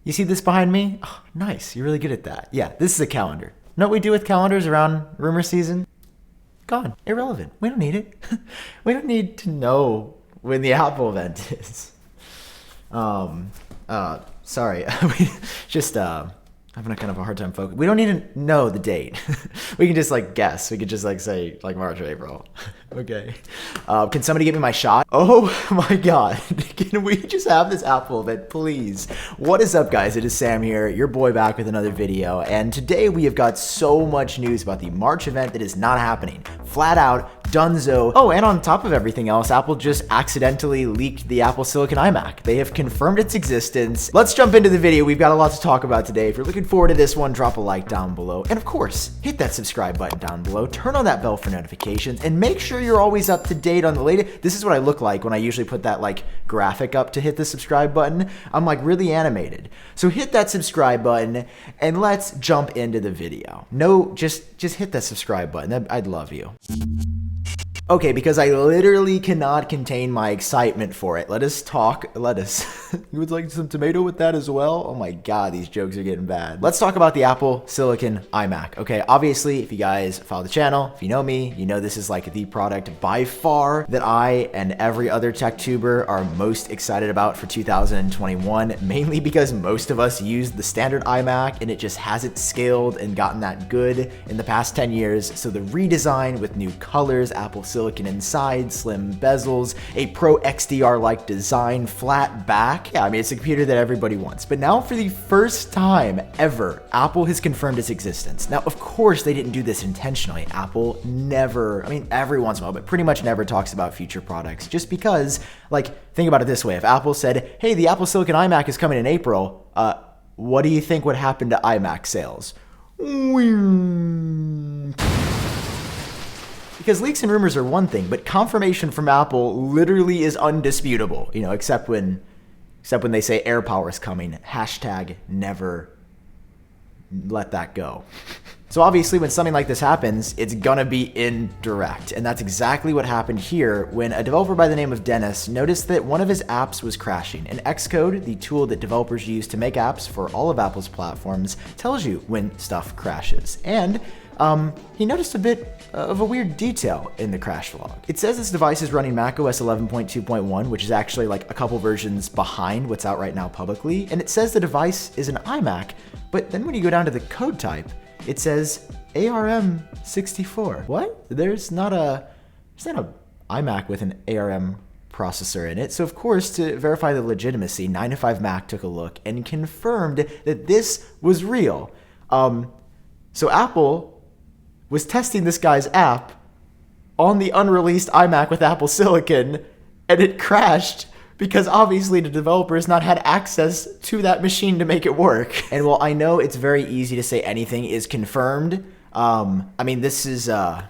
You see this behind me? Oh, nice. You're really good at that. Yeah, this is a calendar. Know what we do with calendars around rumor season? Gone. Irrelevant. We don't need it. We don't need to know when the Apple event is. Sorry. We just having a kind of a hard time focusing. We don't need to know the date. We can just like guess. We could just like say like March or April. Okay. Can somebody get me my shot? Oh my God. Can we just have this Apple event, please? What is up, guys? It is Sam here, your boy, back with another video. And today we have got so much news about the March event that is not happening. Flat out, Dunzo. Oh, and on top of everything else, Apple just accidentally leaked the Apple Silicon iMac. They have confirmed its existence. Let's jump into the video. We've got a lot to talk about today. If you're looking forward to this one, drop a like down below. And of course, hit that subscribe button down below. Turn on that bell for notifications and make sure you're always up to date on the latest. This is what I look like when I usually put that like graphic up to hit the subscribe button. I'm like really animated. So hit that subscribe button and let's jump into the video. No, just hit that subscribe button. I'd love you. Okay, because I literally cannot contain my excitement for it. Let us talk. Lettuce. You would like some tomato with that as well? Oh my God, these jokes are getting bad. Let's talk about the Apple Silicon iMac. Okay, obviously, if you guys follow the channel, if you know me, you know this is like the product by far that I and every other tech tuber are most excited about for 2021, mainly because most of us used the standard iMac and it just hasn't scaled and gotten that good in the past 10 years. So the redesign with new colors, Apple Silicon inside, slim bezels, a Pro XDR-like design, flat back. Yeah, I mean, it's a computer that everybody wants. But now for the first time ever, Apple has confirmed its existence. Now, of course, they didn't do this intentionally. Apple never, I mean, every once in a while, but pretty much never talks about future products just because, like, think about it this way. If Apple said, hey, the Apple Silicon iMac is coming in April, what do you think would happen to iMac sales? Because leaks and rumors are one thing, but confirmation from Apple literally is undisputable, you know, except when they say AirPower is coming. Hashtag never let that go. So obviously when something like this happens, it's gonna be indirect. And that's exactly what happened here when a developer by the name of Dennis noticed that one of his apps was crashing. And Xcode, the tool that developers use to make apps for all of Apple's platforms, tells you when stuff crashes. And he noticed a bit of a weird detail in the crash log. It says this device is running macOS 11.2.1, which is actually like a couple versions behind what's out right now publicly. And it says the device is an iMac, but then when you go down to the code type, it says ARM64. What? There's not a iMac with an ARM processor in it. So of course, to verify the legitimacy, 9to5Mac took a look and confirmed that this was real. So Apple was testing this guy's app on the unreleased iMac with Apple Silicon, and it crashed because obviously the developer has not had access to that machine to make it work. And while I know it's very easy to say anything is confirmed, I mean, this is, how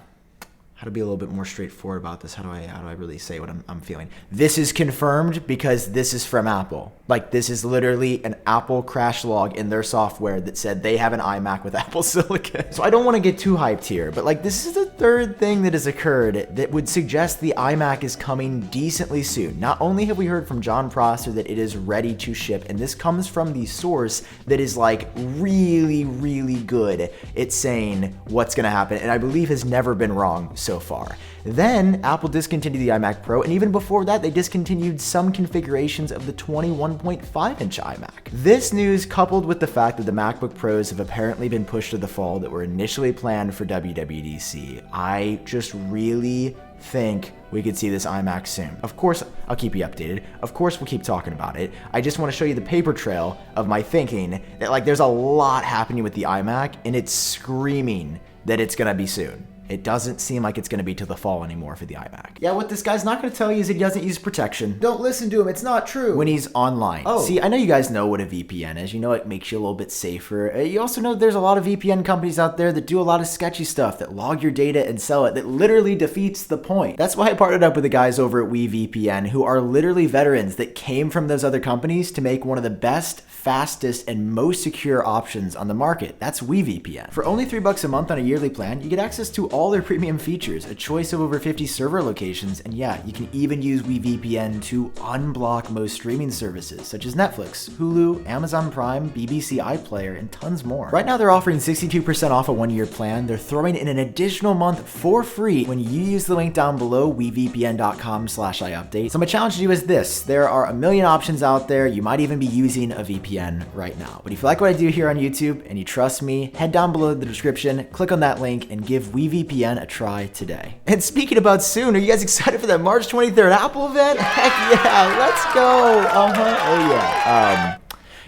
to be a little bit more straightforward about this. How do I really say what I'm feeling? This is confirmed because this is from Apple. Like, this is literally an Apple crash log in their software that said they have an iMac with Apple Silicon. So I don't want to get too hyped here, but like, this is the third thing that has occurred that would suggest the iMac is coming decently soon. Not only have we heard from John Prosser that it is ready to ship, and this comes from the source that is like really, really good at saying what's going to happen, and I believe has never been wrong so far. Then Apple discontinued the iMac Pro, and even before that, they discontinued some configurations of the 21.5-inch iMac. This news, coupled with the fact that the MacBook Pros have apparently been pushed to the fall that were initially planned for WWDC, I just really think we could see this iMac soon. Of course, I'll keep you updated. Of course, we'll keep talking about it. I just want to show you the paper trail of my thinking that like there's a lot happening with the iMac, and it's screaming that it's gonna be soon. It doesn't seem like it's going to be till the fall anymore for the iMac. Yeah, what this guy's not going to tell you is that he doesn't use protection. Don't listen to him, it's not true. When he's online. Oh. See, I know you guys know what a VPN is. You know it makes you a little bit safer. You also know there's a lot of VPN companies out there that do a lot of sketchy stuff, that log your data and sell it, that literally defeats the point. That's why I partnered up with the guys over at WeVPN, who are literally veterans that came from those other companies to make one of the best, fastest, and most secure options on the market. That's WeVPN. For only $3 a month on a yearly plan, you get access to all all their premium features, a choice of over 50 server locations, and yeah, you can even use WeVPN to unblock most streaming services such as Netflix, Hulu, Amazon Prime, BBC iPlayer, and tons more. Right now they're offering 62% off a 1-year plan. They're throwing in an additional month for free when you use the link down below, wevpn.com/iupdate. So my challenge to you is this: there are a million options out there. You might even be using a VPN right now. But if you like what I do here on YouTube and you trust me, head down below the description, click on that link, and give WeVPN a try today. And speaking about soon, are you guys excited for that March 23rd Apple event? Heck yeah, let's go. Oh yeah.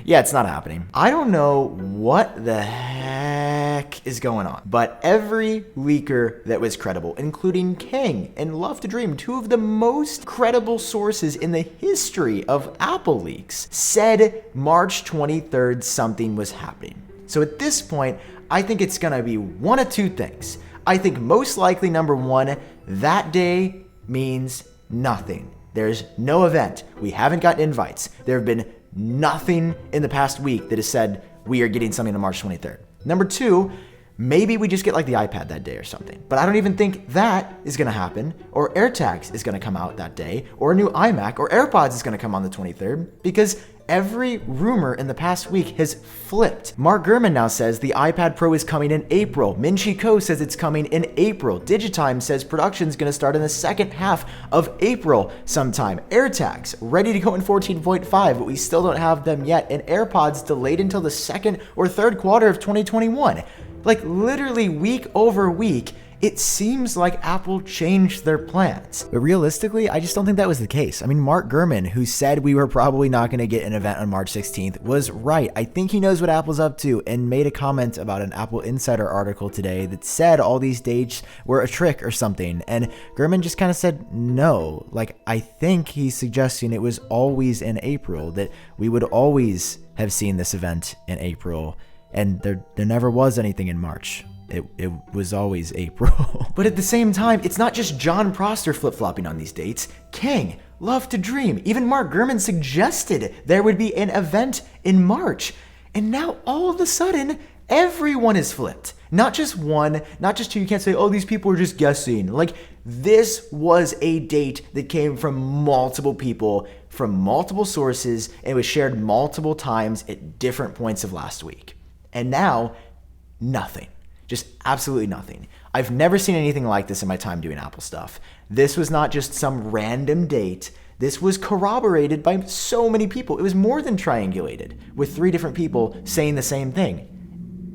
Yeah, it's not happening. I don't know what the heck is going on, but every leaker that was credible, including King and Love to Dream, two of the most credible sources in the history of Apple leaks, said March 23rd something was happening. So at this point, I think it's gonna be one of two things. I think most likely, number one, that day means nothing. There's no event. We haven't gotten invites. There have been nothing in the past week that has said we are getting something on March 23rd. Number two, maybe we just get like the iPad that day or something. But I don't even think that is gonna happen, or AirTags is gonna come out that day, or a new iMac, or AirPods is gonna come on the 23rd, because every rumor in the past week has flipped. Mark Gurman now says the iPad Pro is coming in April. Min-Chi Kuo says it's coming in April. Digitime says production's gonna start in the second half of April sometime. AirTags ready to go in 14.5, but we still don't have them yet. And AirPods delayed until the second or third quarter of 2021. Like literally week over week, it seems like Apple changed their plans. But realistically, I just don't think that was the case. I mean, Mark Gurman, who said we were probably not going to get an event on March 16th, was right. I think he knows what Apple's up to and made a comment about an Apple Insider article today that said all these dates were a trick or something. And Gurman just kind of said no. Like, I think he's suggesting it was always in April, that we would always have seen this event in April. And there never was anything in March. It was always April. But at the same time, it's not just Jon Prosser flip-flopping on these dates. King, Love to Dream, even Mark Gurman suggested there would be an event in March. And now all of a sudden, everyone is flipped. Not just one, not just two. You can't say, oh, these people are just guessing. Like, this was a date that came from multiple people, from multiple sources, and it was shared multiple times at different points of last week. And now, nothing. Just absolutely nothing. I've never seen anything like this in my time doing Apple stuff. This was not just some random date. This was corroborated by so many people. It was more than triangulated, with 3 different people saying the same thing.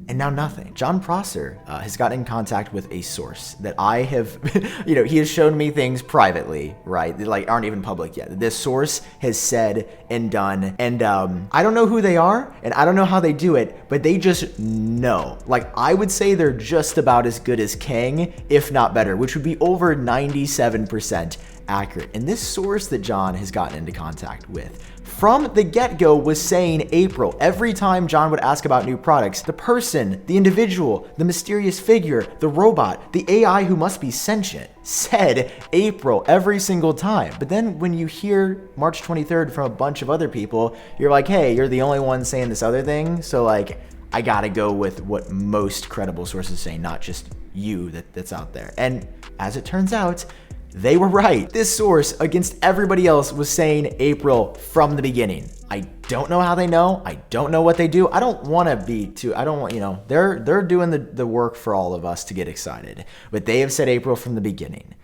And now nothing. Jon Prosser has gotten in contact with a source that I have, he has shown me things privately, right? That like aren't even public yet. This source has said and done, and I don't know who they are, and I don't know how they do it, but they just know. Like, I would say they're just about as good as King, if not better, which would be over 97% accurate. And this source that Jon has gotten into contact with from the get-go was saying April. Every time Jon would ask about new products, the person, the individual, the mysterious figure, the robot, the AI who must be sentient, said April every single time. But then when you hear March 23rd from a bunch of other people, you're like, hey, you're the only one saying this other thing, so like, I gotta go with what most credible sources say, not just you that's out there. And as it turns out, they were right. This source, against everybody else, was saying April from the beginning. I don't know how they know. I don't know what they do. I don't want to be too, I don't want, they're doing the work for all of us to get excited. But they have said April from the beginning.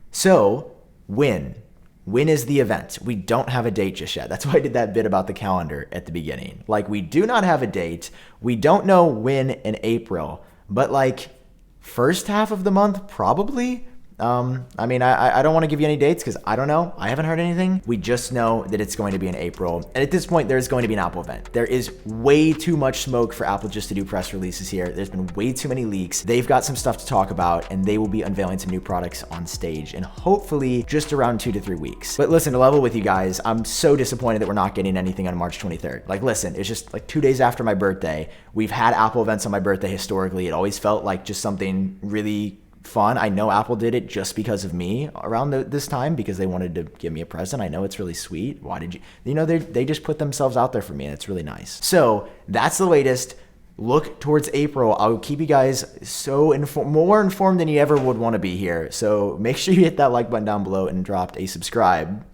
So, when is the event? We don't have a date just yet. That's why I did that bit about the calendar at the beginning. Like, we do not have a date. We don't know when in April, but like, first half of the month, probably. I mean, I don't want to give you any dates because I don't know. I haven't heard anything. We just know that it's going to be in April. And at this point, there's going to be an Apple event. There is way too much smoke for Apple just to do press releases here. There's been way too many leaks. They've got some stuff to talk about, and they will be unveiling some new products on stage, and hopefully just around 2 to 3 weeks. But listen, to level with you guys, I'm so disappointed that we're not getting anything on March 23rd. Like, listen, it's just like 2 days after my birthday. We've had Apple events on my birthday historically. It always felt like just something really fun. I know Apple did it just because of me around this time, because they wanted to give me a present. I know it's really sweet. Why did you they just put themselves out there for me, and it's really nice. So that's the latest. look towards April. I'll keep you guys so more informed than you ever would want to be here. So make sure you hit that like button down below and drop a subscribe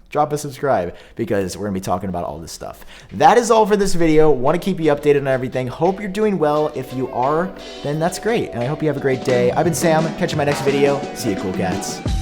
because we're gonna be talking about all this stuff. That is all for this video. Want to keep you updated on everything. Hope you're doing well. If you are, then that's great. And I hope you have a great day. I've been Sam. Catch you in my next video. See you, cool cats.